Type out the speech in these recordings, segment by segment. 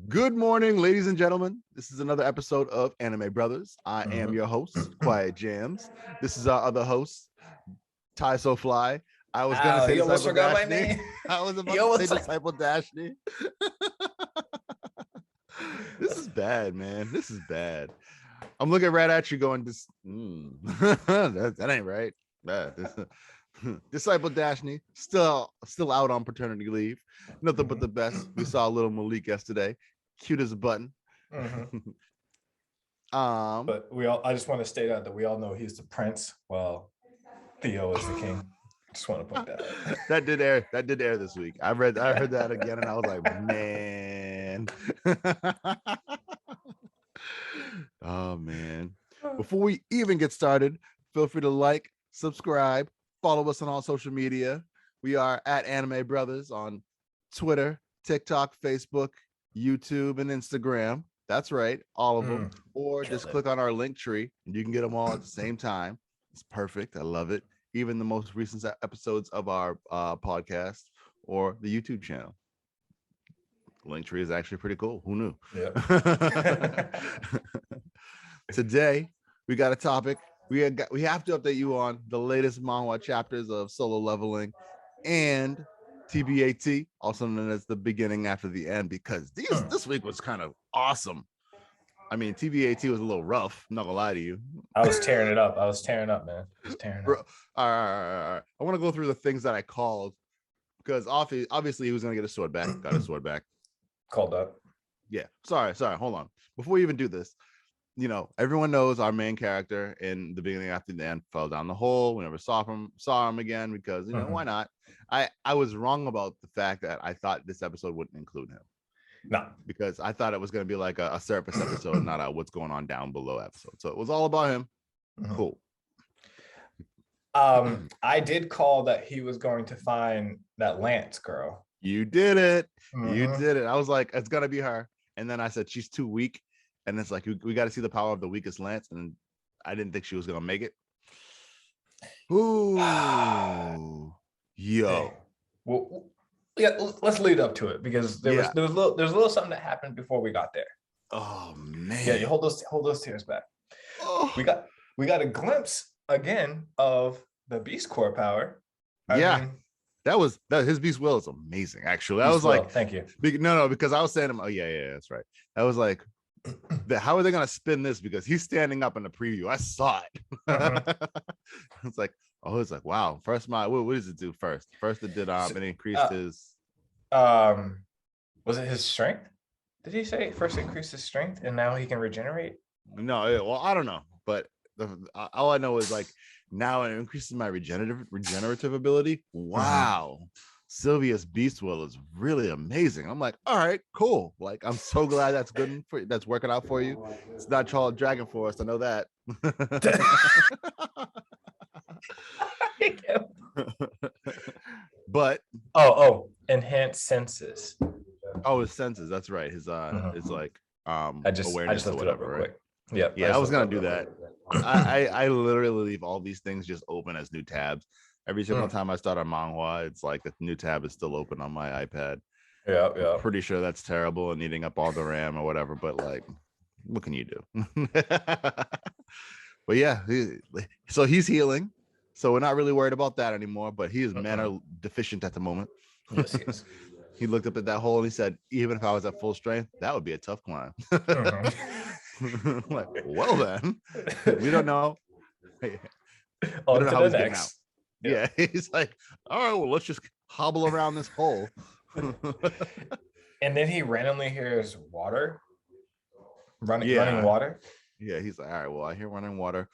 Good morning, ladies and gentlemen. This is another episode of Anime Brothers. I am your host, Quiet Jams. This is our other host, Ty So Fly. I was gonna say You almost Disciple forgot my Dashney. name. I was about to say Disciple Dashney. This is bad, man. This is bad. I'm looking right at you, going, that ain't right. Disciple Dashney still out on paternity leave. Nothing but the best. We saw little Malik yesterday, cute as a button. But I just want to state out that we all know he's the prince, while Theo is the king. Just want to point that out. That did air this week. I heard that again, and I was like, man. Oh man. Before we even get started, feel free to like, subscribe, follow us on all social media. We are at Anime Brothers on Twitter, TikTok, Facebook, YouTube, and Instagram. That's right, all of them. Or just click on our link tree and you can get them all at the same time. It's perfect. I love it. Even the most recent episodes of our podcast or the YouTube channel. Link tree is actually pretty cool. Who knew? Yeah. Today we got a topic. We have to update you on the latest manhwa chapters of Solo Leveling and TBATE, also known as the beginning after the end, because this week was kind of awesome. I mean, TBATE was a little rough. I'm not gonna lie to you. I was tearing it up, man. All right. I want to go through the things that I called, because obviously he was gonna get a sword back. Got his sword back. Called up. Yeah. Sorry. Hold on. Before we even do this, everyone knows our main character in the beginning after the end fell down the hole. We never saw him again because why not? I was wrong about the fact that I thought this episode wouldn't include him. No, because I thought it was going to be like a surface episode, not a what's going on down below episode. So it was all about him. Cool. I did call that he was going to find that Lance girl. You did it. You did it. I was like, it's gonna be her, and then I said she's too weak, and it's like we got to see the power of the weakest Lance, and I didn't think she was gonna make it. Ooh, yo. Well, yeah, let's lead up to it, because there's a little something that happened before we got there. Oh man. Yeah, you hold those tears back. Oh. We got a glimpse again of the Beast Core power. I mean, that his Beast Will is amazing. Actually, I was like, thank you. No, because I was saying him. Oh yeah, that's right. I was like, how are they gonna spin this? Because he's standing up in the preview. I saw it. It's like, wow. First, what does it do first? First, it did it increased his. Was it his strength? Did he say first increased his strength and now he can regenerate? No, well, I don't know, but all I know is like now it increases my regenerative ability. Wow. Sylvia's Beast Will is really amazing. I'm like, all right, cool. Like, I'm so glad that's working out for you. It's not Charles Dragon Force. I know that. But enhanced senses. Oh, his senses. That's right. His it's like awareness or whatever, right? Yeah, I was gonna do that. I literally leave all these things just open as new tabs. Every single time I start a manhwa, it's like a new tab is still open on my iPad. Yeah. I'm pretty sure that's terrible and eating up all the RAM or whatever, but like, what can you do? But yeah, so he's healing. So we're not really worried about that anymore, but he is mana deficient at the moment. Yes, he is. He looked up at that hole and he said, even if I was at full strength, that would be a tough climb. Like, well then, we don't know. On to the next. Yeah, he's like, all right, well, let's just hobble around this hole. And then he randomly hears water. Running water. Yeah, he's like, all right, well, I hear running water.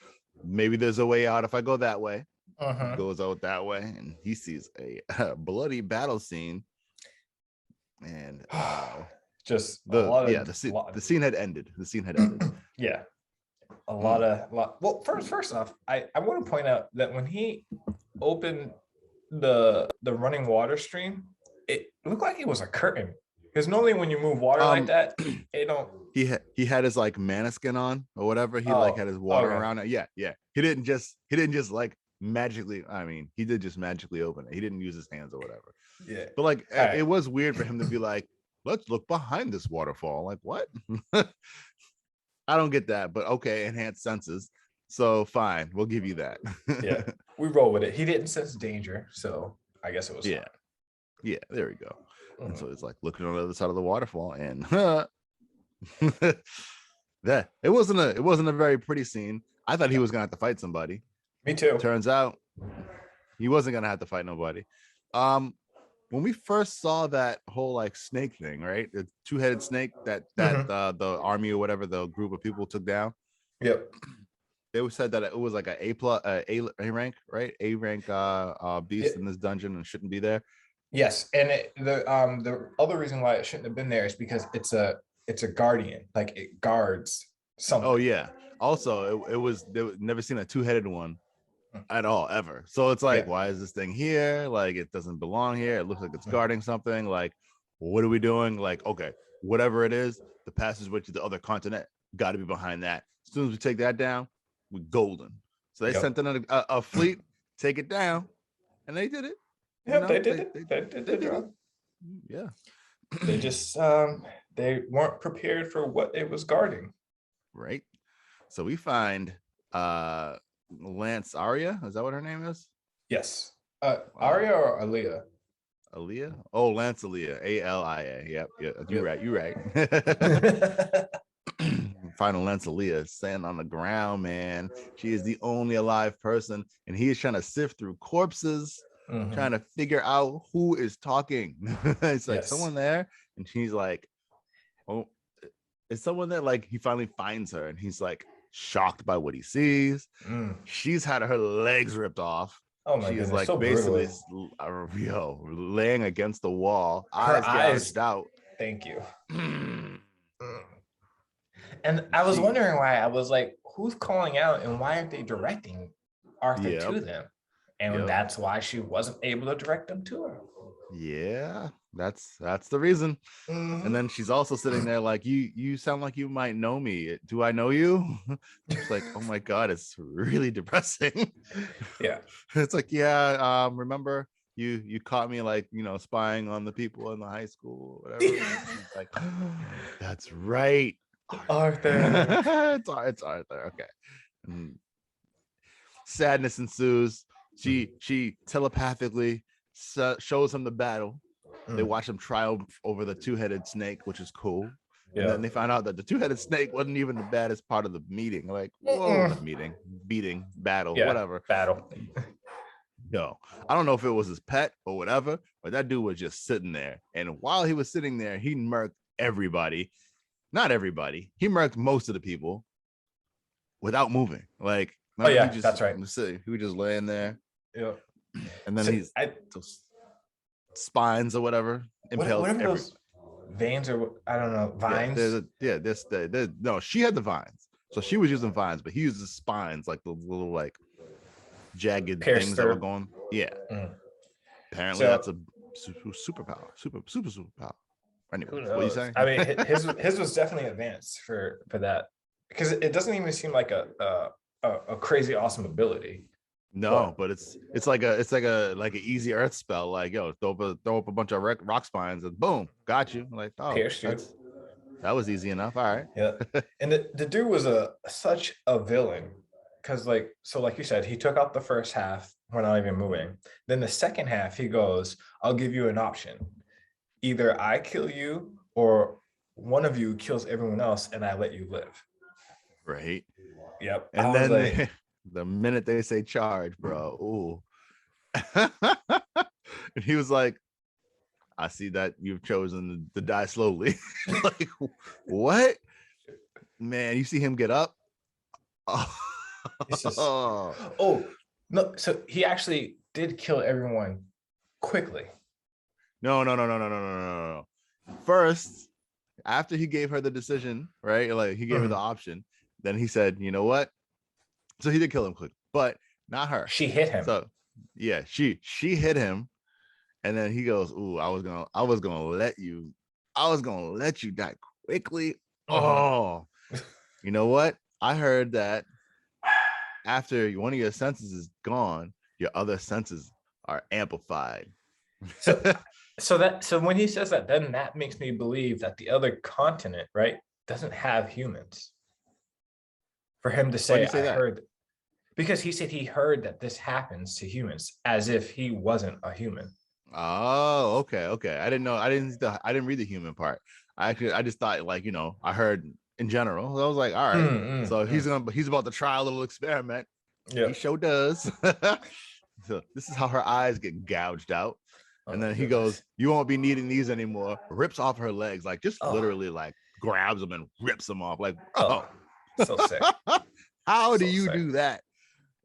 Maybe there's a way out if I go that way. He goes out that way, and he sees a bloody battle scene. And just the scene had ended. Yeah, a lot. Well, first off, I want to point out that when he opened the running water stream, it looked like it was a curtain. Because normally when you move water like that, it don't. He had his like mana skin on or whatever. He had his water around it. Yeah. He didn't just like magically. I mean, he did just magically open it. He didn't use his hands or whatever. Yeah. But like, it was weird for him to be like, let's look behind this waterfall. Like, what? I don't get that, but okay, enhanced senses. So fine, we'll give you that. Yeah, we roll with it. He didn't sense danger, so I guess it was Yeah. Yeah, there we go. And so fine. it's like looking on the other side of the waterfall, and that it wasn't a very pretty scene. I thought he was gonna have to fight somebody. Me too. Turns out he wasn't gonna have to fight nobody. When we first saw that whole like snake thing, right? The two-headed snake that the army or whatever, the group of people took down. Yep. They said that it was like a plus a rank, right? A rank beast in this dungeon and shouldn't be there. Yes, and the other reason why it shouldn't have been there is because it's a guardian, like it guards something. Oh yeah. Also, it was never seen a two-headed one at all ever. So it's like, why is this thing here? Like, it doesn't belong here. It looks like it's guarding something. Like, what are we doing? Like, okay, whatever it is, the passageway to the other continent got to be behind that. As soon as we take that down, we're golden. So they sent in a fleet, take it down, and they did it. Yeah, they did it. They did their job. Yeah. They just they weren't prepared for what it was guarding. Right. So we find Lance Aria. Is that what her name is? Yes. Aria or Aaliyah? Aaliyah? Oh, Lance Aaliyah. A-L-I-A. Yep. Yeah. You're right. You're right. Final Lance Aaliyah standing on the ground, man. She is the only alive person, and he is trying to sift through corpses, trying to figure out who is talking. It's like someone there, and she's like, oh, is someone there? Like, he finally finds her, and he's like shocked by what he sees. She's had her legs ripped off. Oh my she goodness, is like so basically laying against the wall, eyes gouged out. Thank you. And I was wondering why. I was like, who's calling out and why aren't they directing Arthur to them? And that's why she wasn't able to direct them to her. Yeah, that's the reason. And then she's also sitting there like, you sound like you might know me. Do I know you? It's like, oh my god, it's really depressing. Yeah. It's like, remember you caught me, like, spying on the people in the high school or whatever. It's like, that's right, Arthur. it's Arthur. Okay. Sadness ensues. She telepathically shows him the battle. They watch him triumph over the two-headed snake, which is cool. And then they find out that the two-headed snake wasn't even the baddest part of the meeting. Like, whoa, battle, whatever. Battle. No, I don't know if it was his pet or whatever, but that dude was just sitting there. And while he was sitting there, he murked everybody. Not everybody. He murked most of the people without moving. Like, that's right. He was just laying there. Yeah. And then spines or whatever impaled. What are those veins or I don't know, vines? No, she had the vines, so she was using vines, but he uses spines, like the little like jagged things that were going. Apparently that's a superpower. Superpower. Anyway, what are you saying? I mean, his was definitely advanced for that, because it doesn't even seem like a crazy awesome ability. No, but it's like an easy earth spell. Like, yo, throw up a bunch of rock spines and boom, got you. Like, oh, that was easy enough. All right. Yeah. And the dude was such a villain, because like you said, he took out the first half. We're not even moving. Then the second half, he goes, "I'll give you an option. Either I kill you or one of you kills everyone else, and I let you live." Right. Yep. And then the minute they say charge, bro, ooh. And he was like, I see that you've chosen to die slowly. Like, what? Man, you see him get up? Oh, no. So he actually did kill everyone quickly. No. First, after he gave her the decision, right? Like, he gave her the option. Then he said, you know what? So he did kill him quick, but not her. She hit him. So yeah, she hit him, and then he goes, "Ooh, I was gonna let you die quickly." Oh, you know what? I heard that after one of your senses is gone, your other senses are amplified. So when he says that, then that makes me believe that the other continent, right, doesn't have humans. For him to Why do say, you say I that? heard, because he said he heard that this happens to humans, as if he wasn't a human. Oh, okay. I didn't know. I didn't read the human part. I just thought like, I heard in general. So I was like, all right. So he's about to try a little experiment. He Yeah. sure does. So this is how her eyes get gouged out. And Oh then he goes, goodness. "You won't be needing these anymore." Rips off her legs, like just Oh, literally like grabs them and rips them off. Like, bro, oh, so sick. how do So you sick. do that?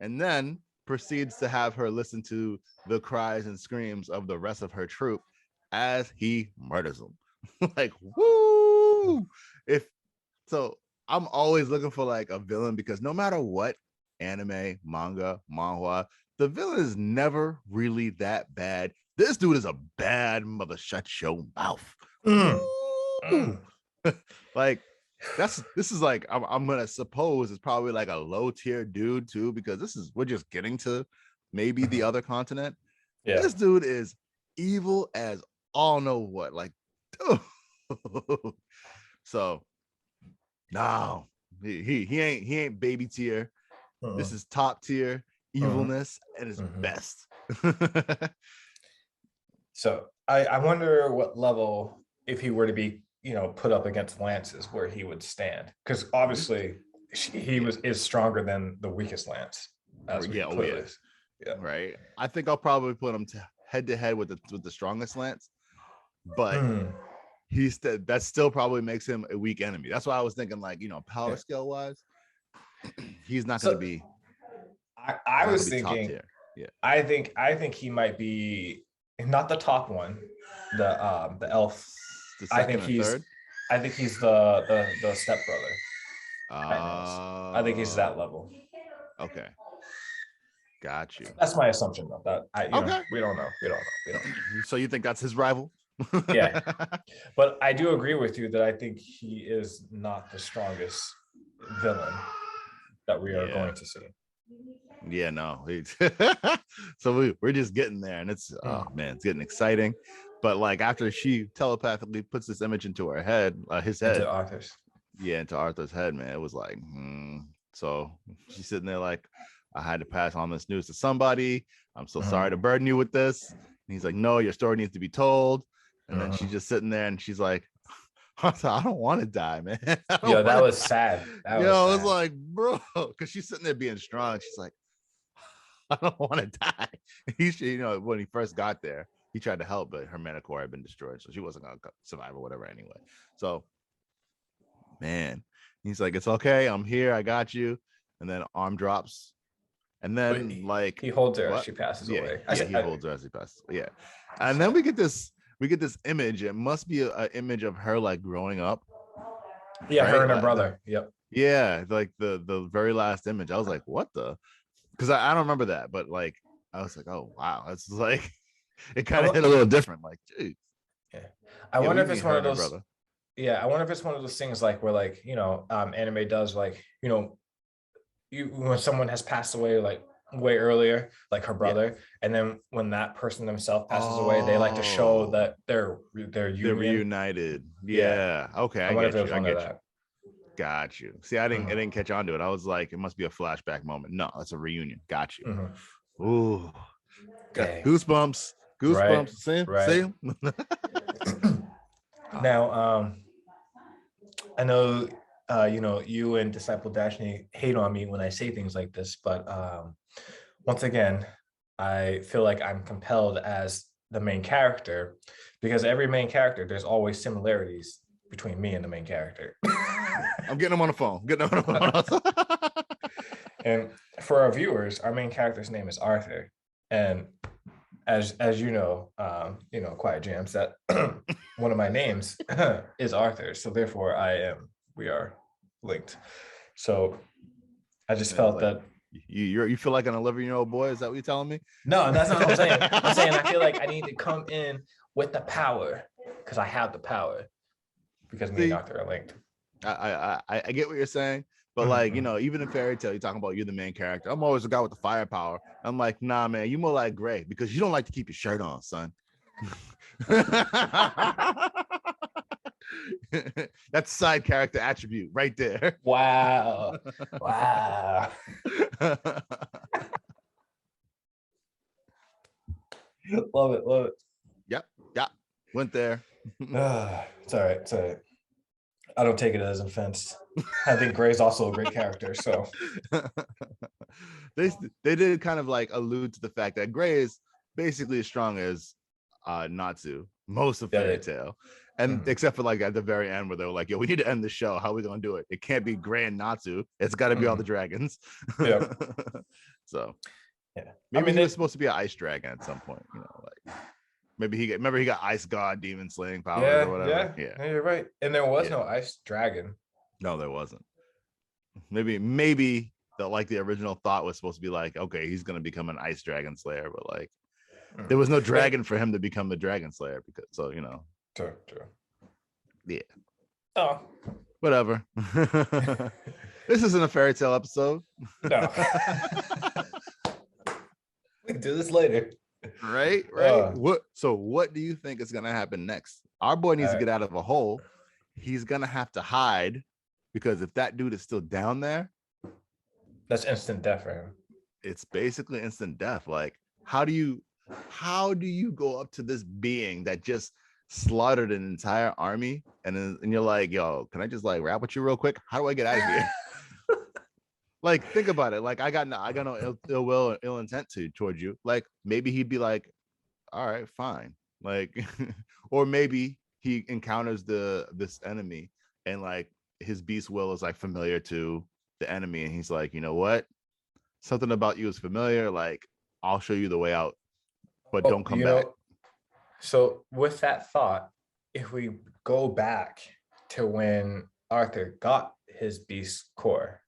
And then proceeds to have her listen to the cries and screams of the rest of her troop as he murders them. Like, woo! If so, I'm always looking for like a villain because no matter what anime, manga, manhwa, the villain is never really that bad. This dude is a bad mother. Shut your mouth. Mm, Woo! mm. Like this is like I'm gonna suppose it's probably like a low tier dude too because we're just getting to maybe the other continent. Yeah. This dude is evil as all know what. Like, dude. So no, he ain't baby tier. This Mm, is top tier mm, evilness at its mhm. best. So I wonder what level, if he were to be, put up against Lance's, where he would stand. Because obviously he Yeah, is stronger than the weakest Lance, as we yeah, oh yeah, clearly. Yeah. right. I think I'll probably put him head to head with the strongest Lance, but Mm, that still probably makes him a weak enemy. That's why I was thinking like power yeah. scale wise, he's not going to So be I was top thinking, tier. Yeah, I think he might be not the top one, the elf. the I second think or he's third. I think he's the stepbrother at most. I think he's that Oh, level. okay, got you. That's my assumption though. That Okay, we don't know. We don't know. We don't know. so you think that's his rival? Yeah. But I do agree with you that I think he is not the strongest villain that we are Yeah, going to see. yeah, no. So we're just getting there, and it's oh Mm. man, it's getting exciting. But like after she telepathically puts this image into her head, his Into head, Arthur's. yeah, into Arthur's head, man, it was like, So she's sitting there like, I had to pass on this news to somebody. I'm so sorry to Mm-hmm. burden you with this. And he's like, no, your story needs to be told. And then she's Mm-hmm. just sitting there and she's like, I don't want to die, man. I don't Yo, that want to was die. sad. That was Yo, it's sad. like, bro, because she's sitting there being strong. She's like, I don't want to die. When he first got there, he tried to help, but her Manticore had been destroyed, so she wasn't gonna survive or whatever anyway. So, man, he's like, it's okay, I'm here, I got you. And then arm drops, and But then like, he holds her as what? she passes Yeah, away. yeah, he holds her as he passes. Yeah, and then Sad. we get this image. It must be an image of her like growing up, Yeah, her right? and her Like brother. Yep. yeah, like the very last image. I was like, what the? Because I don't remember that, but like I was like, oh wow, it's like it I, kind of hit a wo- little different. Like, dude, yeah. I yeah, wonder we if it's meet one her of and her those. brother. Yeah, I wonder if it's one of those things like where like anime does like when someone has passed away like way earlier, like her Yeah. brother, and then when that person themselves passes away, they like to show Oh, that their they're union. reunited. Yeah, Yeah. Okay, I I wonder if get it you. was I one of get you. that. Got you. See, I didn't catch on to it. I was like, it must be a flashback moment. No, it's a reunion. Got you. Mhm. Ooh, Dang. goosebumps. Right, Goosebumps. See, right. see. Now, I know, you and Disciple Dashni hate on me when I say things like this, but once again, I feel like I'm compelled as the main character because every main character, there's always similarities between me and the main character. I'm getting him on the phone. Getting him on the phone. And for our viewers, our main character's name is Arthur. And as Quiet Jams, that one of my names is Arthur. So therefore we are linked. So I just It's felt like that. you feel like an 11-year-old boy. Is that what you're telling me? No, that's not what I'm saying. I'm saying I feel like I need to come in with the power because I have the power because me and See, Arthur are linked. I get what you're saying, but like Mm-hmm. even in fairy tale, you're talking about you're the main character. I'm always the guy with the firepower. I'm like, nah, man, you more like Gray because you don't like to keep your shirt on, son. That's side character attribute right there. Wow. Wow. Love it. Love it. Yep. Went there. It's all right. It's all right. I don't take it as an offense. I think Gray's also a great character. So they did kind of like allude to the fact that Gray is basically as strong as Natsu most of Fairy Tail, and except for like at the very end where they were like, "Yo, we need to end the show. How are we gonna do it? It can't be Gray and Natsu. It's got to be all the dragons." Yeah. So yeah, maybe he was supposed to be an ice dragon at some point. You know, like maybe he got ice god demon slaying powers or whatever. Yeah, you're right. And there was no ice dragon. No, there wasn't. Maybe the original thought was supposed to be like, okay, he's gonna become an ice dragon slayer, but like there was no dragon for him to become the dragon slayer because True. Yeah. Oh. Whatever. This isn't a fairy tale episode. No. We can do this later. Right. What do you think is gonna happen next? Our boy needs to get out of a hole. He's gonna have to hide because if that dude is still down there, that's instant death for him. It's basically instant death. Like, how do you go up to this being that just slaughtered an entire army and you're like, yo, can I just like rap with you real quick? How do I get out of here? Like, think about it. Like, I got no ill will or ill intent towards you. Like, maybe he'd be like, all right, fine. Like, or maybe he encounters this enemy and like his beast will is like familiar to the enemy, and he's like, you know what? Something about you is familiar. Like, I'll show you the way out, but don't come back. So with that thought, if we go back to when Arthur got his beast core,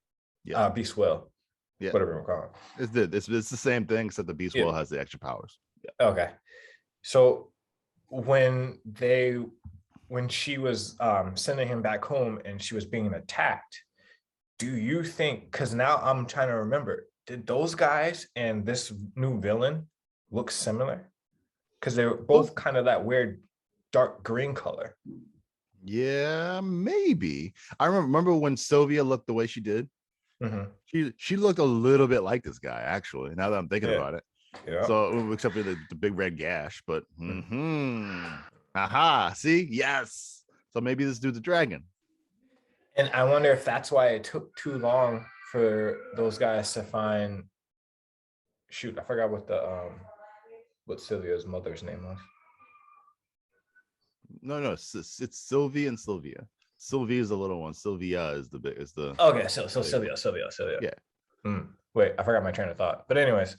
beast will, whatever we call it. It's the same thing, except the beast will has the extra powers. Yeah. Okay. So when she was sending him back home and she was being attacked, do you think, because now I'm trying to remember, did those guys and this new villain look similar? Because they were both kind of that weird dark green color. Yeah, maybe. I remember when Sylvia looked the way she did. Mm-hmm. She looked a little bit like this guy, actually, now that I'm thinking about it. Yeah. So except for the big red gash, but aha, see? Yes. So maybe this dude's a dragon. And I wonder if that's why it took too long for those guys to find. Shoot, I forgot what Sylvia's mother's name was. No, it's Sylvie and Sylvia. Sylvie is the little one. Sylvia is the big. Okay, so Sylvia. Yeah. Wait, I forgot my train of thought. But anyways,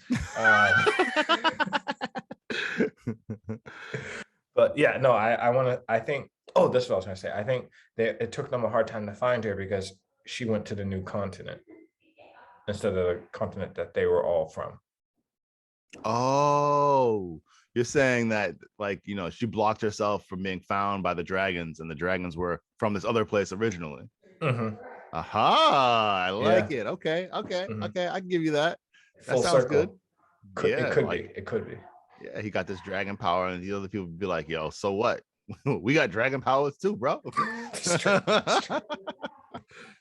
but yeah, no, I think. Oh, this is what I was going to say. I think it took them a hard time to find her because she went to the new continent instead of the continent that they were all from. Oh, you're saying that, like, she blocked herself from being found by the dragons, and the dragons were from this other place originally. Mm-hmm. Aha, I like it. Okay, I can give you that. That Full sounds circle. Good. It could be. Yeah, he got this dragon power, and the other people would be like, yo, so what? We got dragon powers too, bro. It's true.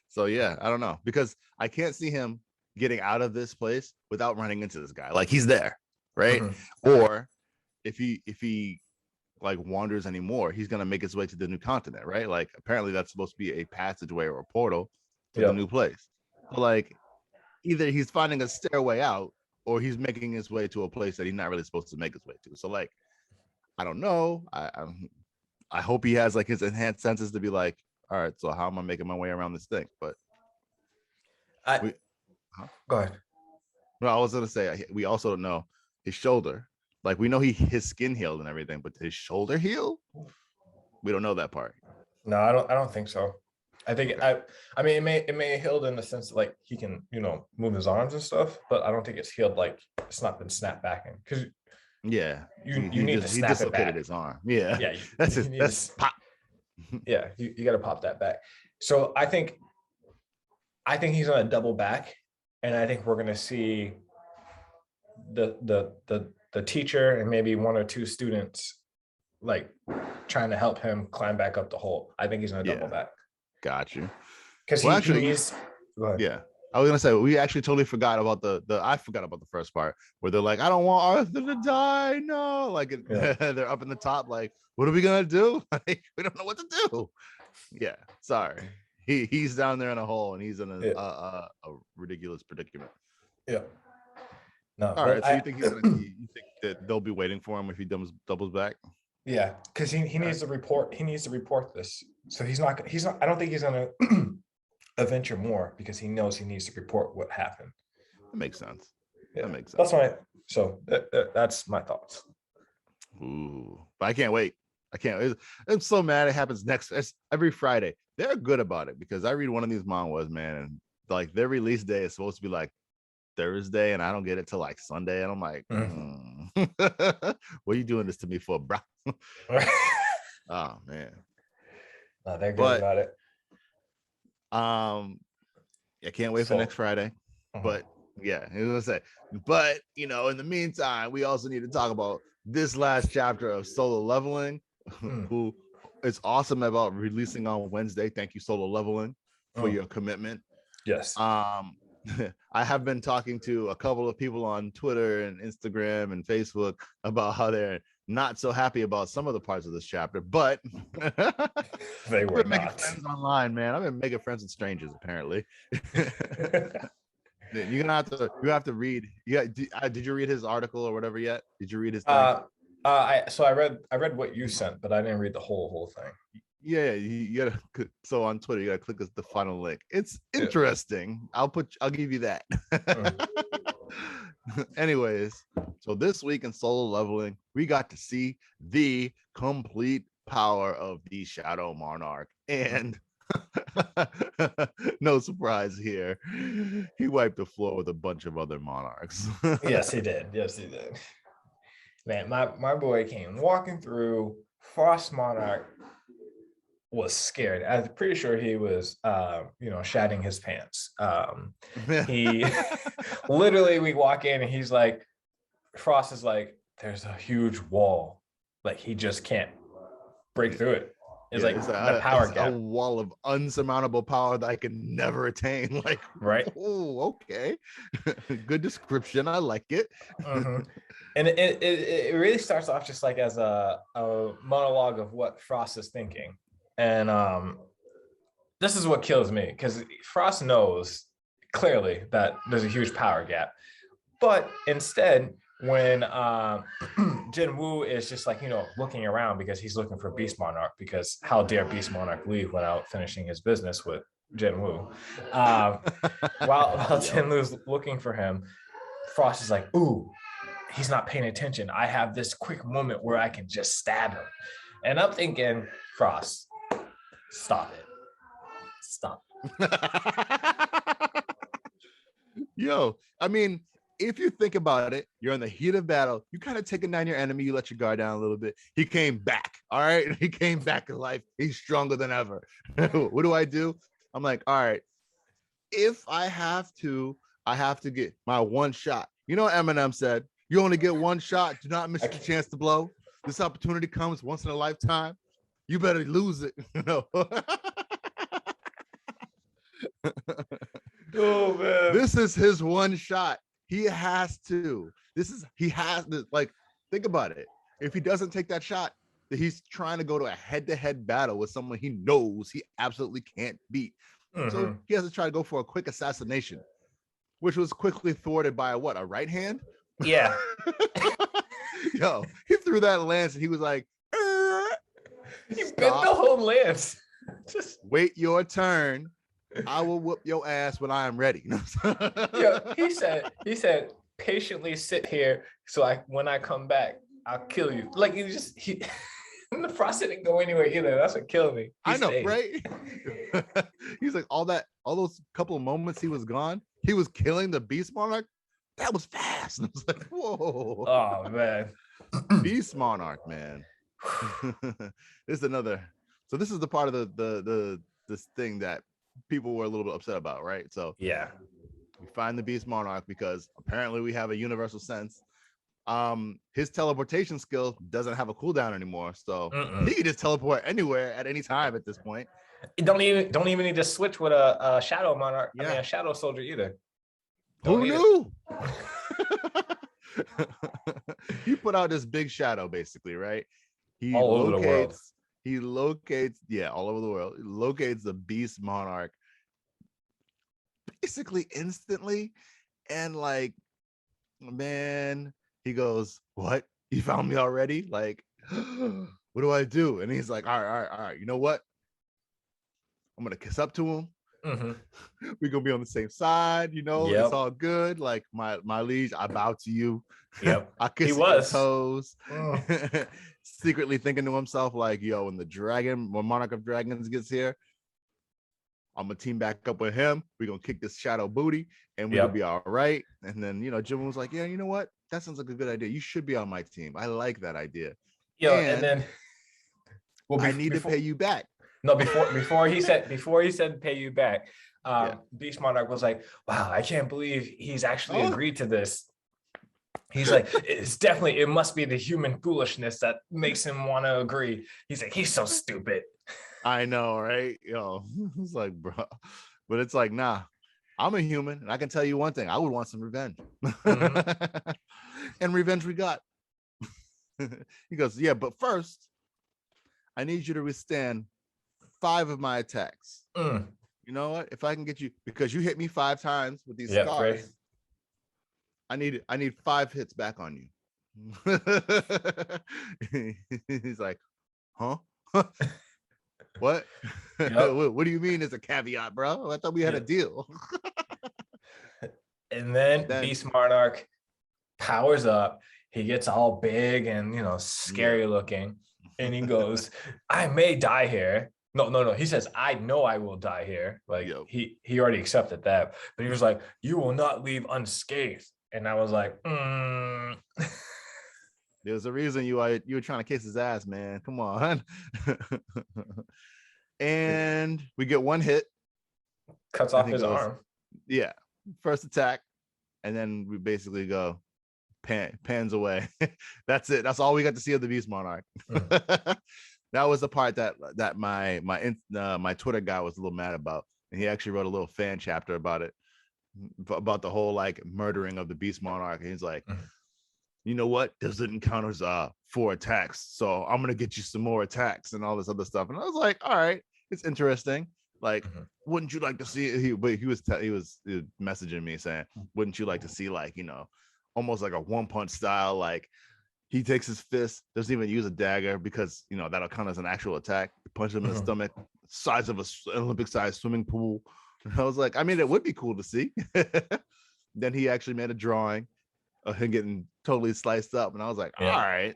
So yeah, I don't know, because I can't see him getting out of this place without running into this guy. Like, he's there, right? Mm-hmm. Or if he like wanders anymore, he's gonna make his way to the new continent, right? Like, apparently that's supposed to be a passageway or a portal to the new place. So like, either he's finding a stairway out, or he's making his way to a place that he's not really supposed to make his way to. So like, I don't know. I hope he has like his enhanced senses to be like, all right, so how am I making my way around this thing? But go ahead. No, I was gonna say we also don't know his shoulder. Like, we know his skin healed and everything, but his shoulder heal? We don't know that part. No, I don't think so. I think I mean it may healed in the sense that, like, he can move his arms and stuff, but I don't think it's healed, like it's not been snapped back in, because you need to snap it back. His arm. Yeah. That's pop. Yeah, you got to pop that back. So I think he's gonna double back, and I think we're gonna see the teacher and maybe one or two students like trying to help him climb back up the hole. I think he's gonna double back. Got you. Because Well, he actually, needs. Go ahead. yeah. I was gonna say we actually totally forgot about the I forgot about the first part where they're like, I don't want Arthur to die. No, like they're up in the top, like, what are we gonna do? Like, we don't know what to do. Yeah, sorry. He's down there in a hole and he's in a ridiculous predicament. Yeah. No. All right. So you think you think that they'll be waiting for him if he doubles back? Yeah, because he needs to report. He needs to report this. So he's not. I don't think he's gonna adventure more because he knows he needs to report what happened. That makes sense. Yeah, that makes sense. That's my thoughts. Ooh, but I can't wait. I can't. I'm so mad it happens it's every Friday. They're good about it because I read one of these manhwas, man, and like their release day is supposed to be like Thursday, and I don't get it till like Sunday, and I'm like, what are you doing this to me for, bro? Oh man. No, they're good about it. I can't wait for next Friday. But yeah, I was gonna say, but in the meantime, we also need to talk about this last chapter of Solo Leveling, who is awesome about releasing on Wednesday. Thank you, Solo Leveling, for your commitment. Yes. I have been talking to a couple of people on Twitter and Instagram and Facebook about how they're not so happy about some of the parts of this chapter, but they were making friends online, man. I've been making friends with strangers, apparently. You're gonna have to read. Yeah, did you read his article or whatever yet? Did you read his thing? I read what you sent, but I didn't read the whole thing. Yeah, you gotta. So on Twitter, you gotta click the final link. It's interesting. I'll give you that. Anyways, so this week in Solo Leveling, we got to see the complete power of the Shadow Monarch, and no surprise here, he wiped the floor with a bunch of other monarchs. Yes, he did. Man, my boy came walking through. Frost Monarch was scared. I'm pretty sure he was shatting his pants. He literally, we walk in and he's like, Frost is like, there's a huge wall, like he just can't break through it. It's like the power gap, a wall of unsurmountable power that I can never attain. Like, right? Oh, okay. Good description. I like it. And it really starts off just like as a monologue of what Frost is thinking. And this is what kills me, because Frost knows clearly that there's a huge power gap. But instead, when Jinwoo is just like, looking around because he's looking for Beast Monarch, because how dare Beast Monarch leave without finishing his business with Jinwoo. While Jinwoo's looking for him, Frost is like, ooh, he's not paying attention. I have this quick moment where I can just stab him. And I'm thinking, Frost, stop it. Yo, I mean, if you think about it, you're in the heat of battle. You kind of taking down your enemy. You let your guard down a little bit. He came back. All right. He came back to life. He's stronger than ever. What do? I'm like, all right, if I have to get my one shot. You know what Eminem said? You only get one shot. Do not miss the chance to blow. This opportunity comes once in a lifetime. You better lose it. Oh man. This is his one shot. He has to. Like, think about it. If he doesn't take that shot, he's trying to go to a head-to-head battle with someone he knows he absolutely can't beat. So he has to try to go for a quick assassination, which was quickly thwarted by a right hand? Yeah. Yo, he threw that lance and he was like, he bit the whole lance. Just wait your turn. I will whoop your ass when I am ready. Yeah, he said, patiently sit here so when I come back, I'll kill you. Like the Frost didn't go anywhere either. That's what killed me. I know, right? He's like, all those couple of moments he was gone, he was killing the Beast Monarch. That was fast. And I was like, whoa. Oh man. Beast Monarch, man. This is another. So this is the part of this thing that people were a little bit upset about, right? So yeah, we find the Beast Monarch because apparently we have a universal sense. his teleportation skill doesn't have a cooldown anymore, so he can just teleport anywhere at any time at this point. You don't even need to switch with a shadow monarch. Yeah. I mean, a shadow soldier either. Who knew? He put out this big shadow, basically, right? He all over the world. He locates, yeah, all over the world. He locates the beast monarch basically instantly, and like, man, he goes, "What? You found me already? Like, what do I do?" And he's like, "All right. You know what? I'm gonna kiss up to him. We're gonna be on the same side, you know. It's all good. Like my liege, I bow to you. Yep. I kiss your toes." Secretly thinking to himself, like, yo, when Monarch of Dragons gets here, I'm gonna team back up with him. We're gonna kick this shadow booty and we're gonna be all right. And then, you know, Jim was like, yeah, you know what? That sounds like a good idea. You should be on my team. I like that idea. And then I need to pay you back. No, before he said pay you back, Beast Monarch was like, wow, I can't believe he's actually agreed to this. He's like, it must be the human foolishness that makes him want to agree. He's like, he's so stupid. I know, right? Yo, it's like, bro, but it's like, nah, I'm a human, and I can tell you one thing: I would want some revenge, and revenge we got. He goes, yeah, but first, I need you to withstand 5 of my attacks. You know what? If I can get you, because you hit me 5 times with these scars, right. I need 5 hits back on you. He's like, huh? What? What do you mean it's a caveat, bro? I thought we had a deal. And then Beast Monarch powers up. He gets all big and, you know, scary looking. And he goes, I may die here. No. He says, I know I will die here. Like, he already accepted that. But he was like, you will not leave unscathed. And I was like, There's a reason you were trying to kiss his ass, man. Come on. And we get 1 hit. Cuts off his arm. Yeah. First attack. And then we basically go pans away. That's it. That's all we got to see of the Beast Monarch. That was the part that my Twitter guy was a little mad about. And he actually wrote a little fan chapter about it, about the whole like murdering of the Beast Monarch. And he's like, you know what? This didn't count as 4 attacks, so I'm gonna get you some more attacks and all this other stuff. And I was like, all right, it's interesting. Like, wouldn't you like to see it? He was messaging me saying, wouldn't you like to see, like, you know, almost like a 1-punch style, like he takes his fist, doesn't even use a dagger because, you know, that'll count as an actual attack. Punch him in the stomach, size of an Olympic-sized swimming pool. And I was like, I mean, it would be cool to see. Then he actually made a drawing of him getting totally sliced up, and I was like, all right,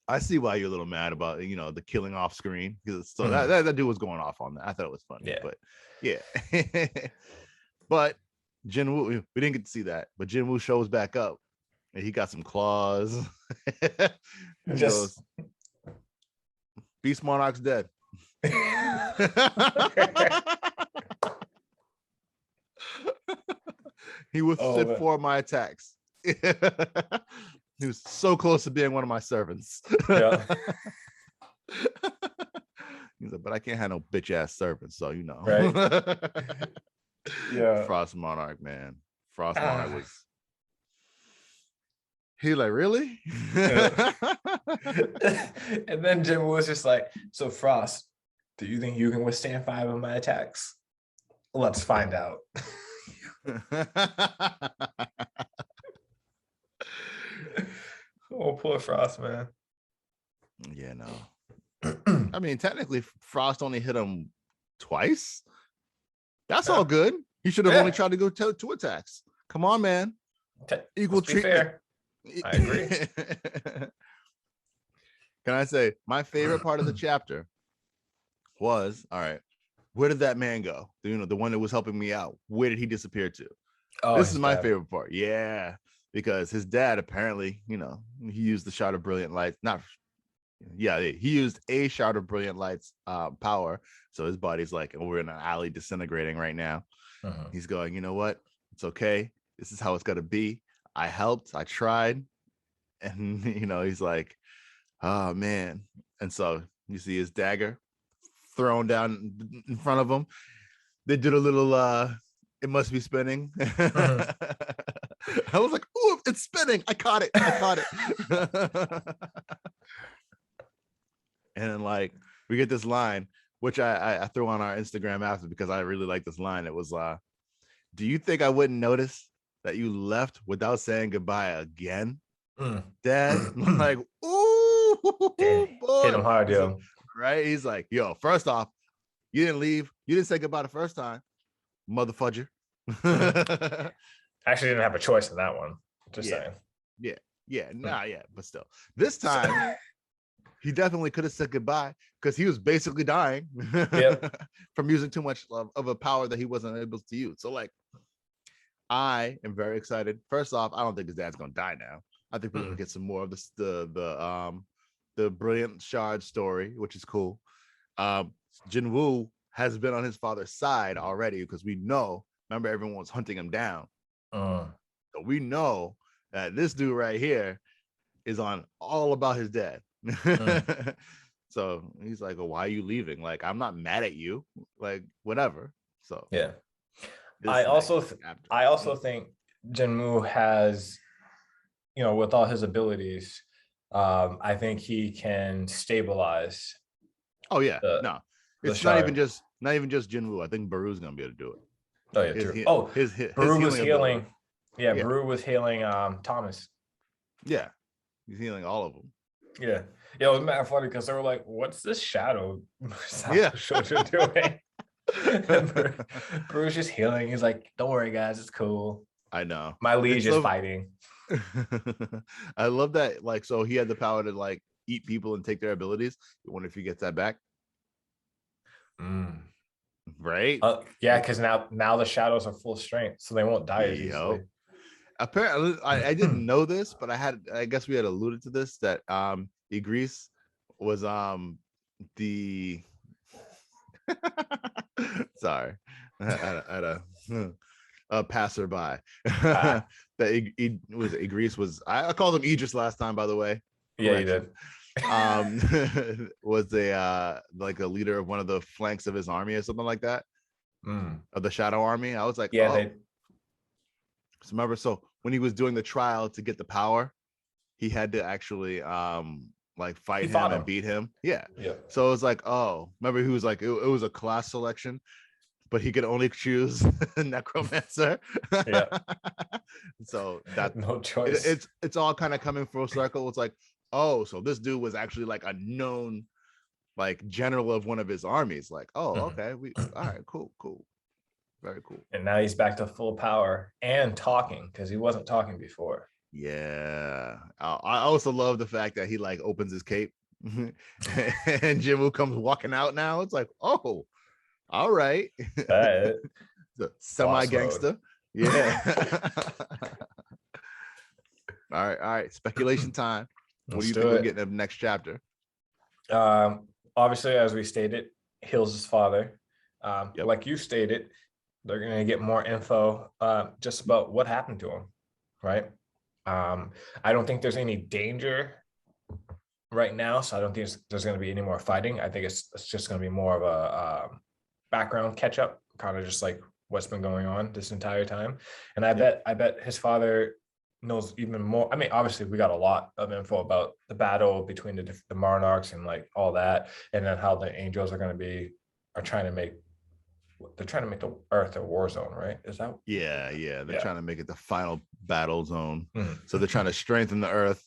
I see why you're a little mad about, you know, the killing off screen, because so that dude was going off on that. I thought it was funny, but but Jinwoo, we didn't get to see that, but Jinwoo shows back up and he got some claws. He goes, Beast Monarch's dead. He withstood 4 of my attacks. He was so close to being one of my servants. He's like, but I can't have no bitch ass servants, so you know. Right. Frost Monarch, man. Frost Monarch was. He like, really? And then Jim was just like, so Frost, do you think you can withstand 5 of my attacks? Let's find out. Oh, poor Frost, man. Yeah, no. I mean, technically, Frost only hit him twice. That's all good. He should have only tried to go 2 attacks. Come on, man. Equal treatment. Fair. I agree. Can I say my favorite part of the chapter was, all right, where did that man go? You know, the one that was helping me out. Where did he disappear to? This is my favorite part. Yeah. Because his dad apparently, you know, he used the shot of brilliant lights. He used a shot of brilliant lights power. So his body's like over in an alley disintegrating right now. He's going, you know what? It's okay. This is how it's got to be. I helped. I tried. and he's like, oh man. And so you see his dagger thrown down in front of him. They did a little it must be spinning. Mhm. I was like, oh, it's spinning. I caught it. And then like we get this line, which I threw on our Instagram after because I really like this line. It was do you think I wouldn't notice that you left without saying goodbye again, Dad? I'm like, ooh, Hit boy. him hard, yo. Right? He's like, yo, first off, you didn't leave. You didn't say goodbye the first time, motherfudger. Actually didn't have a choice in that one. Just saying. Yeah. But still, this time he definitely could have said goodbye because he was basically dying from using too much of a power that he wasn't able to use. So like, I am very excited. First off, I don't think his dad's gonna die now. I think we're gonna get some more of this, the brilliant shard story, which is cool. Jinwoo has been on his father's side already because we know. Remember, everyone was hunting him down. So we know that this dude right here is on all about his dad. So he's like, well, why are you leaving? Like, I'm not mad at you. Like, whatever. So yeah. I also think Jinwoo has, with all his abilities, I think he can stabilize. Oh yeah, no, it's not even just Jinwoo. I think Baru's gonna be able to do it. Oh yeah, true. His Baru was healing. Yeah, Baru was healing Thomas. Yeah, he's healing all of them. Yeah, it was mad funny because they were like, "What's this shadow shoujo doing?" Baru's just healing. He's like, "Don't worry, guys, it's cool. I know. My liege is fighting." I love that. Like, so he had the power to like eat people and take their abilities. I wonder if he gets that back. Right? Yeah, because now the shadows are full strength, so they won't die as easily. Apparently, I didn't know this, but I guess we had alluded to this, that Igris was the sorry, I had a passerby that Igris was, I called him Idris last time, by the way. Yeah, you did. Was like a leader of one of the flanks of his army or something like that, of the Shadow Army. I was like, yeah, so remember, so when he was doing the trial to get the power, he had to actually like fight him and beat him. Yeah. So it was like, oh, remember, he was like, it was a class selection, but he could only choose necromancer. Yeah. So that no choice. It's all kind of coming full circle. It's like, oh, so this dude was actually like a known like general of one of his armies. Like, oh, okay, all right, cool. Very cool. And now he's back to full power and talking, because he wasn't talking before. Yeah. I also love the fact that he like opens his cape and Jinwoo comes walking out now. It's like, oh, all right. The semi-gangster. Yeah. All right. Speculation time. What do you think we're getting in the next chapter? Obviously, as we stated, Hill's his father. Like you stated, they're going to get more info just about what happened to him, right? I don't think there's any danger right now, so I don't think there's going to be any more fighting. I think it's just going to be more of a background catch-up, kind of just like what's been going on this entire time. And I bet his father knows even more. I mean, obviously we got a lot of info about the battle between the monarchs and like all that, and then how the angels are trying to make the earth a war zone, right? Is that? Yeah. They're trying to make it the final battle zone. So they're trying to strengthen the earth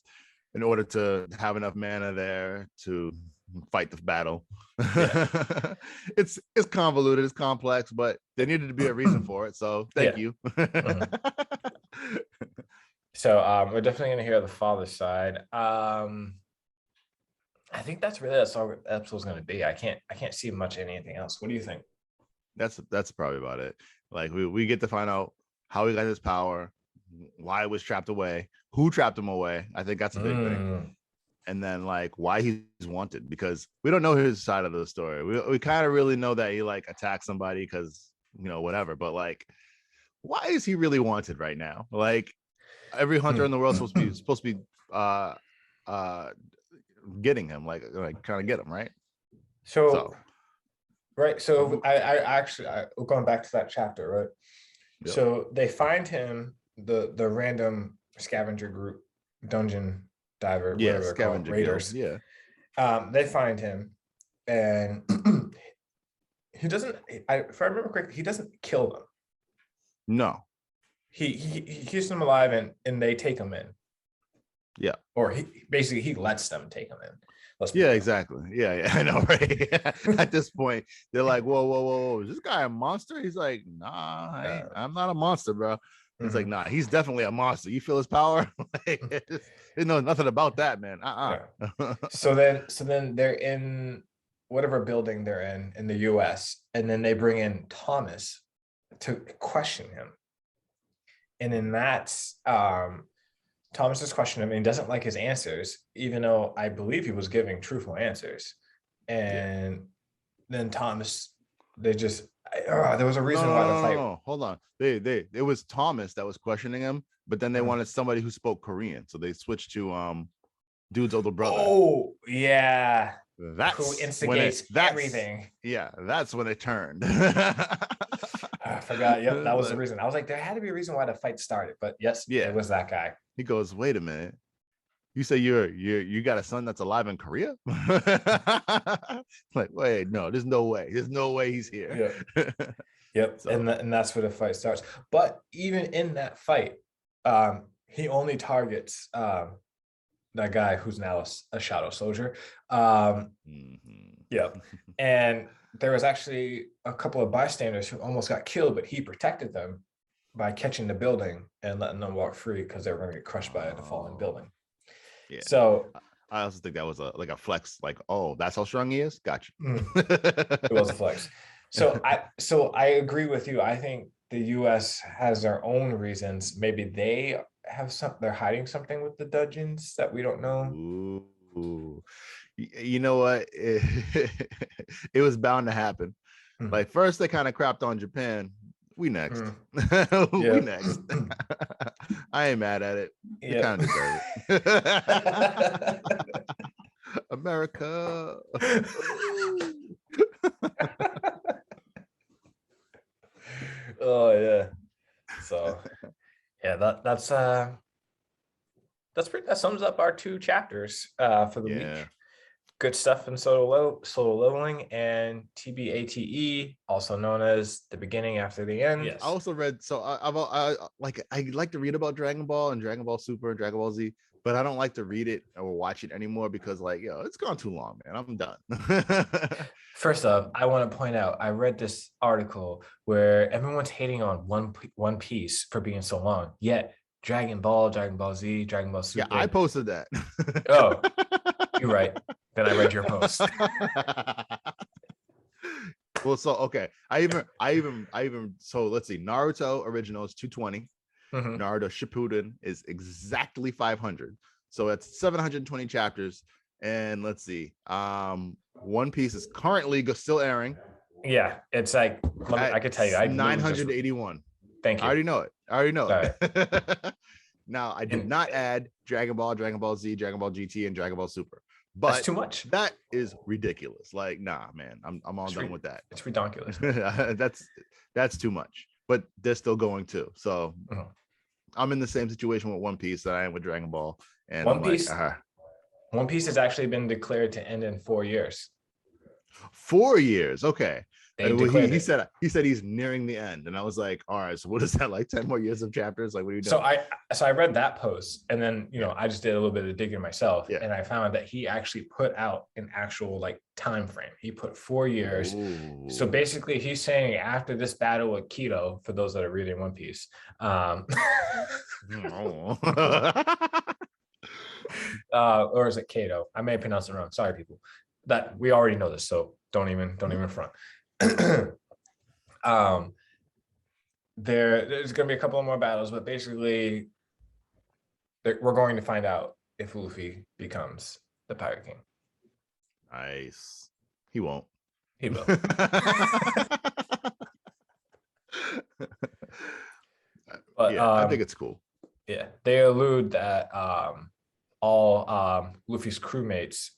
in order to have enough mana there to fight the battle. It's convoluted, it's complex, but there needed to be a reason for it. So thank you. So we're definitely going to hear the father's side. I think that's all the episode's going to be. I can't see much anything else. What do you think? That's probably about it. Like we get to find out how he got his power, why it was trapped away, who trapped him away. I think that's a big thing. And then like why he's wanted, because we don't know his side of the story. We kind of really know that he like attacked somebody because whatever, but like why is he really wanted right now? Like every hunter in the world supposed to be getting him, like trying to get him, right? So right. So I actually going back to that chapter, right? Yep. So they find him, the random scavenger group, dungeon diver, Yeah, whatever they're called, scavenger raiders. guild. Yeah. They find him, and he doesn't. If I remember correctly, he doesn't kill them. No. He keeps them alive, and they take him in. Yeah. Or he lets them take him in. Yeah, exactly. Yeah, I know, right? At this point, they're like, whoa, is this guy a monster? He's like, nah, I'm not a monster, bro. He's like, nah, he's definitely a monster. You feel his power? Like, they know nothing about that, man. Yeah. So then they're in whatever building they're in the US, and then they bring in Thomas to question him. And in that, Thomas is questioning him, and he doesn't like his answers, even though I believe he was giving truthful answers. And then Thomas, there was a reason why the fight. No, hold on. It was Thomas that was questioning him, but then they wanted somebody who spoke Korean, so they switched to dude's older brother. Oh yeah, that's who instigates everything. Yeah, that's when it turned. I forgot. Yep, that was the reason. I was like, there had to be a reason why the fight started, but yes, it was that guy. He goes, wait a minute. You say you got a son that's alive in Korea? Like, wait, no, there's no way. There's no way he's here. Yep. So. And that's where the fight starts. But even in that fight, he only targets that guy who's now a shadow soldier. Yep. And there was actually a couple of bystanders who almost got killed, but he protected them by catching the building and letting them walk free because they were going to get crushed by the falling building. Yeah. So I also think that was a flex, like, oh, that's how strong he is. Gotcha. It was a flex. So I agree with you. I think the US has their own reasons. Maybe they have they're hiding something with the dungeons that we don't know. Ooh. You know what? It was bound to happen. Like, first they kind of crapped on Japan. We next. We next. I ain't mad at it. You kind of deserve it. America. Oh yeah. So yeah, that sums up our 2 chapters for the week. Good stuff in solo leveling and TBATE, also known as the beginning after the end. Yes. I also read, so I like to read about Dragon Ball and Dragon Ball Super and Dragon Ball Z, but I don't like to read it or watch it anymore because, like, it's gone too long, man. I'm done. First off, I want to point out, I read this article where everyone's hating on One Piece for being so long, yet Dragon Ball, Dragon Ball Z, Dragon Ball Super. Yeah, I posted that. Oh, you're right. Then I read your post. Well, so okay, I even so let's see. Naruto original is 220. Naruto Shippuden is exactly 500. So it's 720 chapters. And let's see. One Piece is currently still airing. Yeah, it's like, I could tell you, I 981. Thank you. I already know it. Now, I did not add Dragon Ball, Dragon Ball Z, Dragon Ball GT, and Dragon Ball Super. But that's too much. That is ridiculous. Like, nah, man, I'm all done with that. It's ridiculous. That's too much. But they're still going too. So I'm in the same situation with One Piece that I am with Dragon Ball. And One Piece has actually been declared to end in 4 years. 4 years, okay. He said he's nearing the end, and I was like, all right, so what is that, like 10 more years of chapters? Like, what are you doing? So I read that post, and then I just did a little bit of digging myself, and I found that he actually put out an actual like time frame. He put 4 years. Ooh. So basically, he's saying after this battle with Kido, for those that are reading One Piece, or is it Kato? I may pronounce it wrong. Sorry, people. That we already know this, so don't even front. There's going to be a couple of more battles, but basically we're going to find out if Luffy becomes the Pirate King. Nice. He won't. He will. But I think it's cool. Yeah, they allude that all Luffy's crewmates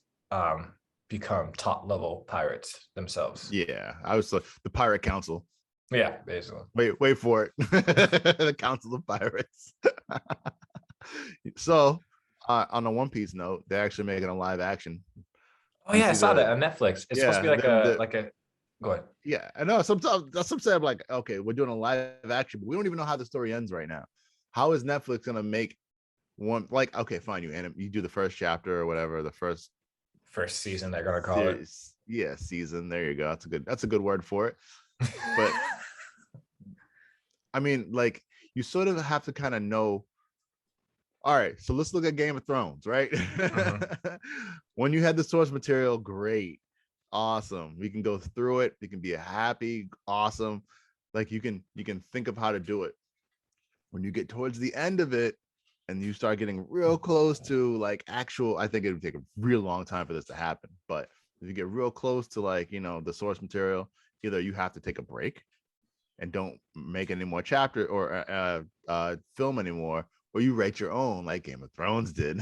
become top level pirates themselves. Yeah, I was like the Pirate Council. Yeah, basically. Wait for it. The Council of Pirates. So, on a One Piece note, they're actually making a live action. Oh yeah, I saw that on Netflix. It's supposed to be like a. Go ahead. Yeah, I know. Sometimes that's some say I'm like, okay, we're doing a live action, but we don't even know how the story ends right now. How is Netflix gonna make one like okay, fine, you do the first chapter or whatever, the first season they're gonna call series, it. Yeah, season. There you go. That's a good word for it. But I mean, like you sort of have to kind of know. All right, so let's look at Game of Thrones, right? When you had the source material, great, awesome. We can go through it. It can be a happy, awesome. Like you can think of how to do it. When you get towards the end of it, and you start getting real close to like actual, I think it would take a real long time for this to happen. But if you get real close to like the source material, either you have to take a break and don't make any more chapter or film anymore, or you write your own like Game of Thrones did.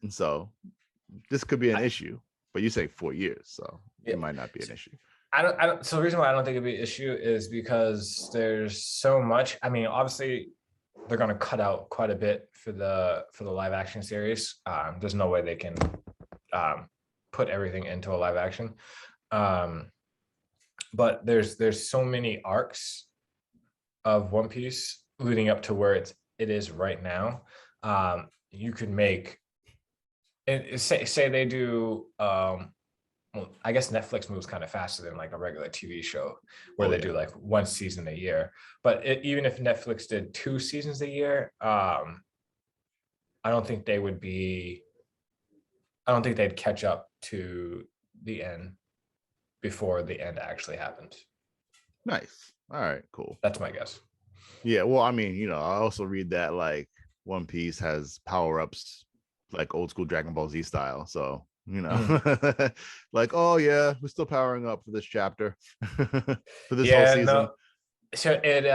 And so this could be an issue, but you say 4 years, so it might not be an issue. I don't. So the reason why I don't think it'd be an issue is because there's so much. I mean, obviously, they're going to cut out quite a bit for the live action series. There's no way they can put everything into a live action. But there's so many arcs of One Piece leading up to where it is right now. You could make say they do. Well, I guess Netflix moves kind of faster than like a regular TV show where they do like one season a year. But even if Netflix did 2 seasons a year, I don't think they would be. I don't think they'd catch up to the end before the end actually happens. Nice. All right, cool. That's my guess. Yeah, well, I mean, I also read that like One Piece has power-ups like old school Dragon Ball Z style. So, like, oh yeah, we're still powering up for this chapter for this whole season. No. So it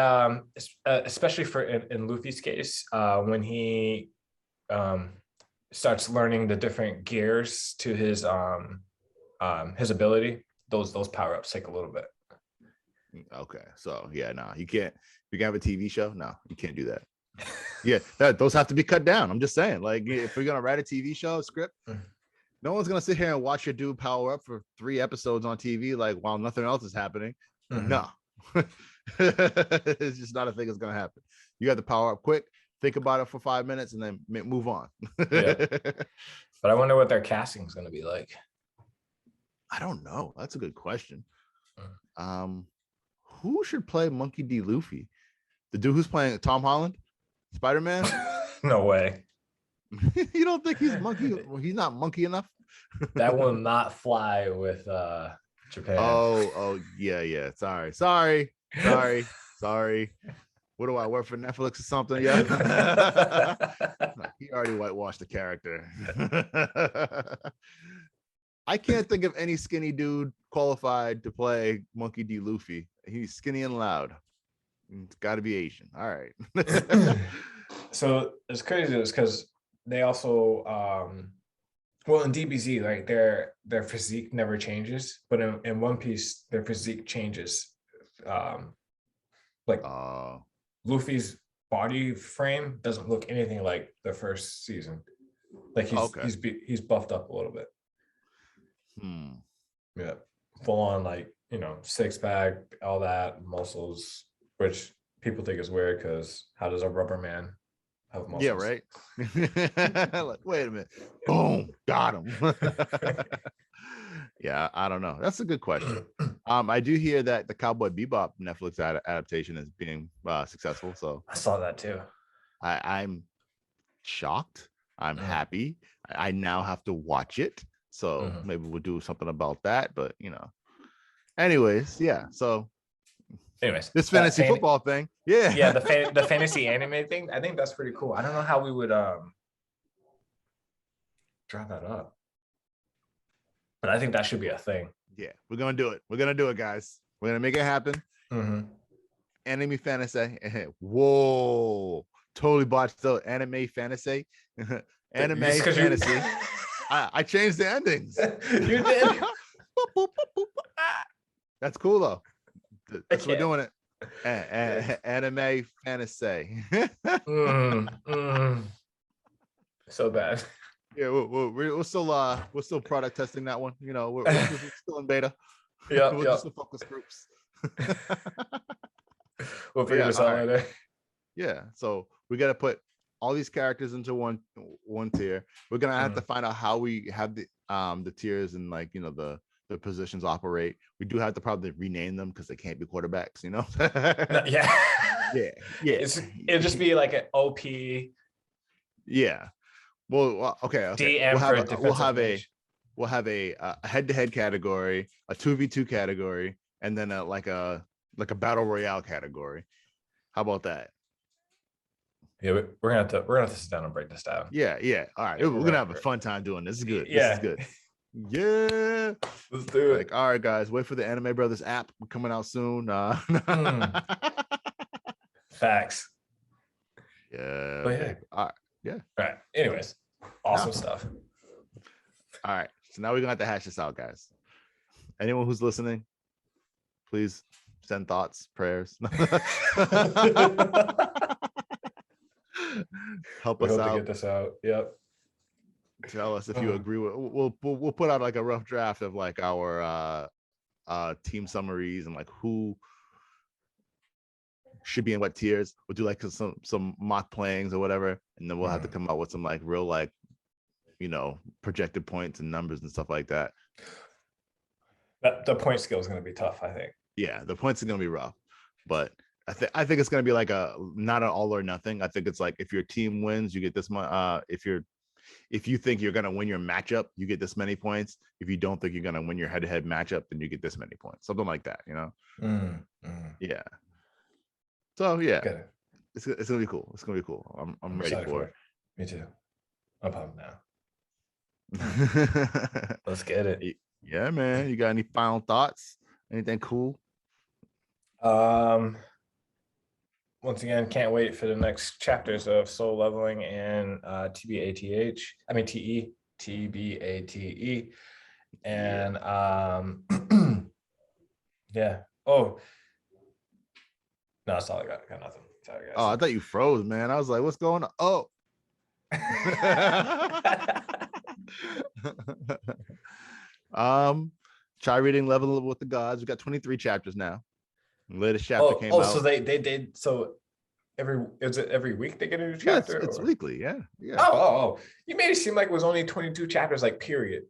especially for in Luffy's case, when he starts learning the different gears to his ability, those power-ups take a little bit. Okay, so yeah, no, you can't. You can have a TV show. No, you can't do that. Yeah, those have to be cut down. I'm just saying, like, if we're gonna write a TV show script, no one's gonna sit here and watch your dude power up for 3 episodes on TV, like while nothing else is happening. No, it's just not a thing that's gonna happen. You have to power up quick, think about it for 5 minutes, and then move on. Yeah. But I wonder what their casting is gonna be like. I don't know. That's a good question. Who should play Monkey D. Luffy? The dude who's playing Tom Holland, Spider-Man? No way. You don't think he's monkey? He's not monkey enough. That will not fly with Japan. Oh yeah. Sorry. What do I work for, Netflix or something? Yeah. He already whitewashed the character. I can't think of any skinny dude qualified to play Monkey D. Luffy. He's skinny and loud. It's got to be Asian. All right. So it's crazy because they also, well, in DBZ, like their physique never changes, but in One Piece, their physique changes. Luffy's body frame doesn't look anything like the first season. Like he's buffed up a little bit. Yeah, full on like 6-pack, all that, muscles, which people think is weird because how does a rubber man have muscles? Yeah, right. Like, wait a minute, boom, got him. Yeah, I don't know. That's a good question. I do hear that the Cowboy Bebop Netflix adaptation is being successful. So I saw that too. I'm shocked. I'm happy. I now have to watch it. So maybe we'll do something about that. But anyways, yeah. So this fantasy football thing. Yeah. The fantasy anime thing. I think that's pretty cool. I don't know how we would draw that up. But I think that should be a thing. Yeah, we're gonna do it. We're gonna do it, guys. We're gonna make it happen. Anime fantasy. Whoa, totally botched the anime fantasy. Anime Just 'cause fantasy. I changed the endings. You did. That's cool though. That's what we're can't. doing it. Anime fantasy. So bad. Yeah, we're still product testing that one. You know, we're still in beta. Yeah, We're yeah. just in focus groups. We'll But figure yeah, this all out right. later. Yeah, so we got to put all these characters into one tier. We're gonna have to find out how we have the tiers and, like, you know, the positions operate. We do have to probably rename them because they can't be quarterbacks, you know. Yeah. Yeah. It'll just be like an OP Yeah. Well, okay. DM for defensive We'll have a head-to-head category, a 2v2 category, and then like a battle royale category. How about that? Yeah, we're gonna have to sit down and break this down. Yeah. All right. Yeah, we're gonna have a fun time doing this. This is good. Yeah. This is good. Yeah. Let's do it. Like, all right, guys, wait for the Anime Brothers app. We're coming out soon. Facts. Yeah. But yeah. All right. Yeah. All right. Anyways, awesome stuff. All right. So now we're gonna have to hash this out, guys. Anyone who's listening, please send thoughts, prayers. Help us out. To get this out. Yep. Tell us if you agree with. We'll put out like a rough draft of like our team summaries and like who should be in what tiers. We'll do like some mock playings or whatever, and then we'll have to come out with some like real, like, you know, projected points and numbers and stuff like that. The point scale is going to be tough, I think. Yeah, the points are going to be rough, but I think it's going to be like not an all or nothing. I think it's like, if your team wins, you get this much. If you think you're going to win your matchup, you get this many points. If you don't think you're going to win your head-to-head matchup, then you get this many points. Something like that, you know? Yeah. So yeah, it's gonna be cool. It's gonna be cool. I'm ready for it. Me too. I'm pumped now. Let's Let's get it. Yeah, man. You got any final thoughts? Anything cool? Once again, can't wait for the next chapters of Soul Leveling and TBATE. I mean TBATE. And yeah. Oh. No, that's all I got. I got nothing. Sorry, guys. Oh, I thought you froze, man. I was like, what's going on? Oh. Try reading Level with the Gods. We got 23 chapters now. The latest chapter came out. So they did so every week they get a new chapter? Yeah, it's weekly, yeah. Oh. You made it seem like it was only 22 chapters, like, period.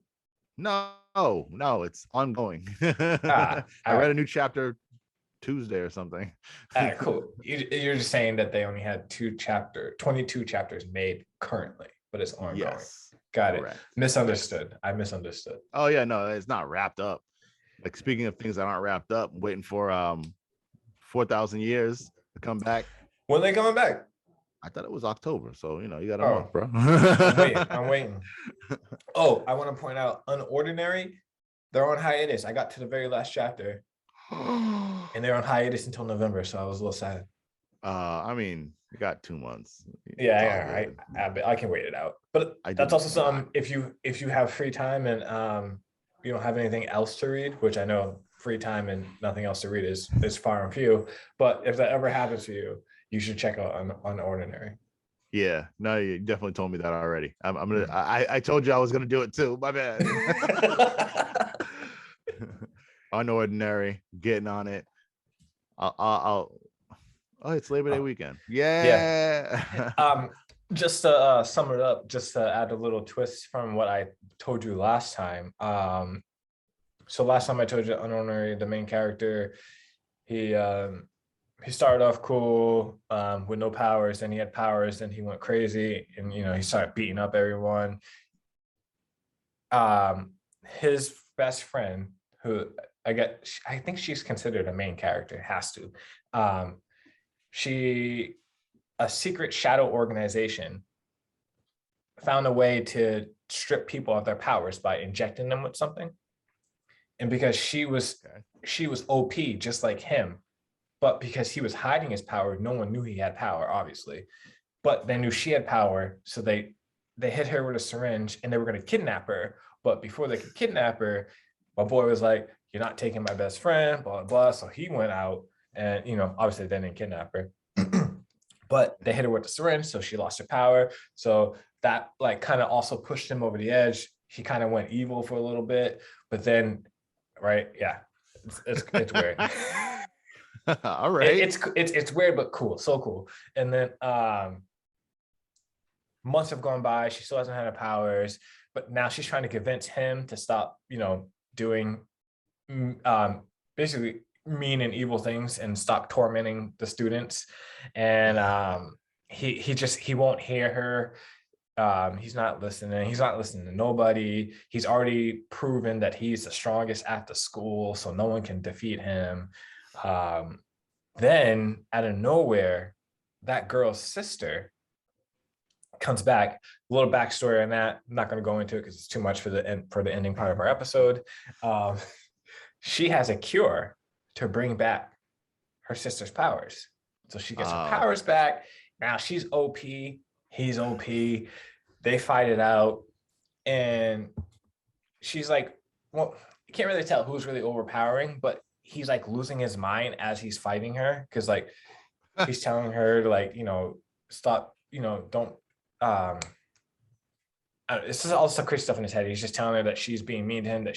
No, it's ongoing. I read a new chapter Tuesday or something. Cool. You're just saying that they only had 22 chapters made currently, but it's ongoing. Yes. Got Correct. it. Misunderstood. I misunderstood. Oh yeah, no, it's not wrapped up. Like, speaking of things that aren't wrapped up, I'm waiting for 4,000 years to come back. When are they coming back? I thought it was October, so you know, you got a month, bro. I'm waiting. Oh, I want to point out, Unordinary, they're on hiatus. I got to the very last chapter. And they're on hiatus until November, so I was a little sad. I mean, you got 2 months. Yeah, I can wait it out. But that's also something, if you have free time and you don't have anything else to read, which I know free time and nothing else to read is far and few. But if that ever happens to you, you should check out Unordinary. Yeah, no, you definitely told me that already. I told you I was gonna do it too. My bad. Unordinary, getting on it. Oh, it's Labor Day weekend. Yeah. Just to sum it up, just to add a little twist from what I told you last time. So last time I told you Unordinary, the main character, he started off cool with no powers, then he had powers, then he went crazy, and he started beating up everyone. His best friend, who I think she's considered a main character, has to. A secret shadow organization found a way to strip people of their powers by injecting them with something. And because she was OP just like him, but because he was hiding his power, no one knew he had power, obviously. but they knew she had power, so they hit her with a syringe and they were going to kidnap her. But before they could kidnap her, my boy was like, "You're not taking my best friend," blah, blah, blah. So he went out and, obviously they didn't kidnap her. But they hit her with the syringe, so she lost her power. So that like kind of also pushed him over the edge. He kind of went evil for a little bit, but then, right? Yeah, it's weird. All right. It's weird, but cool, so cool. And then months have gone by. She still hasn't had her powers, but now she's trying to convince him to stop, doing basically mean and evil things and stop tormenting the students. And he won't hear her. He's not listening. He's not listening to nobody. He's already proven that he's the strongest at the school, so no one can defeat him. Then out of nowhere, that girl's sister comes back. A little backstory on that. I'm not going to go into it because it's too much for the ending part of our episode. She has a cure to bring back her sister's powers. So she gets her powers back. Now she's OP. He's OP. They fight it out. And she's like, well, you can't really tell who's really overpowering, but he's like losing his mind as he's fighting her. Cause like he's telling her to like, stop, don't, this is all some crazy stuff in his head. He's just telling her that she's being mean to him, that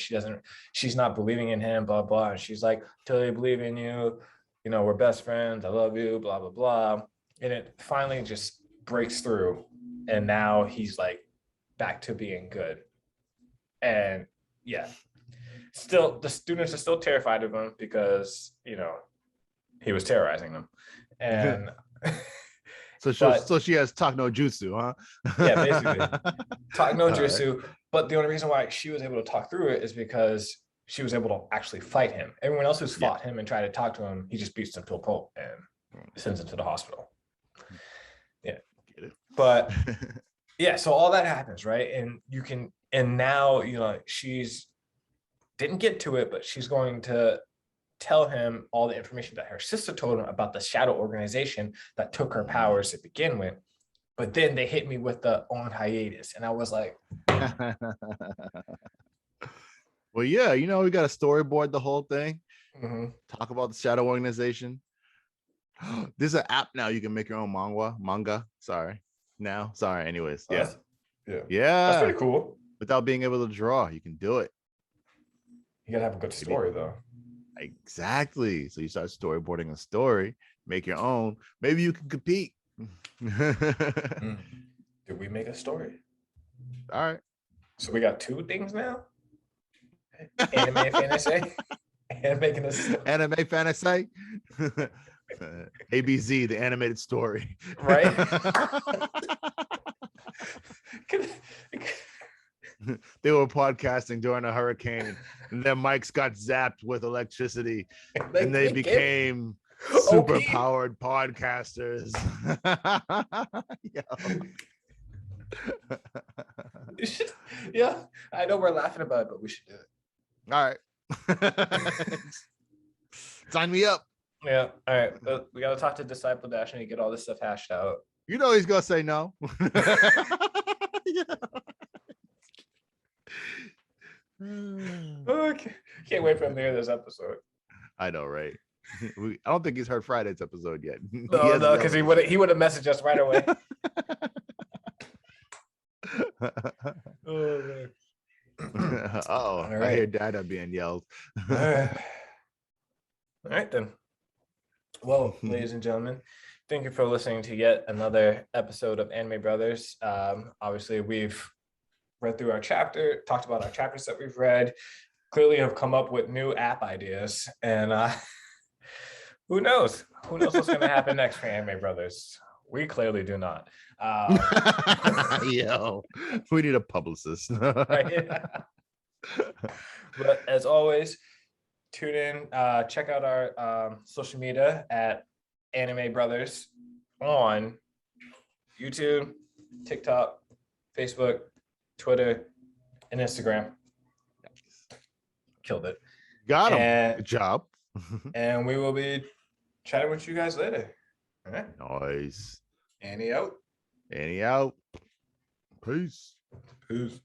she's not believing in him, blah, blah. And she's like, totally believe in you. We're best friends. I love you, blah, blah, blah. And it finally just breaks through. And now he's like back to being good. And yeah, still the students are still terrified of him because, he was terrorizing them. And so she has talk no jutsu, huh? Yeah, basically talk no jutsu. Right. But the only reason why she was able to talk through it is because she was able to actually fight him. Everyone else who's fought him and tried to talk to him, he just beats them to a pulp and sends him to the hospital. Yeah. But yeah, so all that happens, right? And now, she's didn't get to it, but she's going to tell him all the information that her sister told him about the shadow organization that took her powers to begin with. But then they hit me with the on hiatus. And I was like, well, yeah, we got to storyboard the whole thing. Mm-hmm. Talk about the shadow organization. There's an app now you can make your own manga. Sorry. Anyways. Yeah. That's pretty cool. Without being able to draw, you can do it. You gotta have a good story though. Exactly. So you start storyboarding a story, make your own. Maybe you can compete. Did we make a story? All right. So we got two things now. Anime fantasy. And making a story. Anime fantasy. ABZ, the animated story. Right. They were podcasting during a hurricane and their mics got zapped with electricity and they became super powered podcasters. Yeah, I know we're laughing about it, but we should do it. All right. Sign me up. Yeah. All right. We got to talk to Disciple Dash and get all this stuff hashed out. He's going to say no. Okay. Can't wait for him to hear this episode. I know, right? I don't think he's heard Friday's episode yet. No, because he would have messaged us right away. Oh, right. I hear Dada being yelled. All right then. Well, ladies and gentlemen, thank you for listening to yet another episode of Anime Brothers. Obviously, we've read through our chapter, talked about our chapters that we've read, clearly have come up with new app ideas, and who knows what's going to happen next for Anime Brothers. We clearly do not. Yo, we need a publicist. Right? But as always, tune in, check out our social media at Anime Brothers on YouTube, TikTok, Facebook, Twitter, and Instagram. Killed it. Got him. Good job. And we will be chatting with you guys later. All right. Nice. Annie out. And he out. Peace. Peace.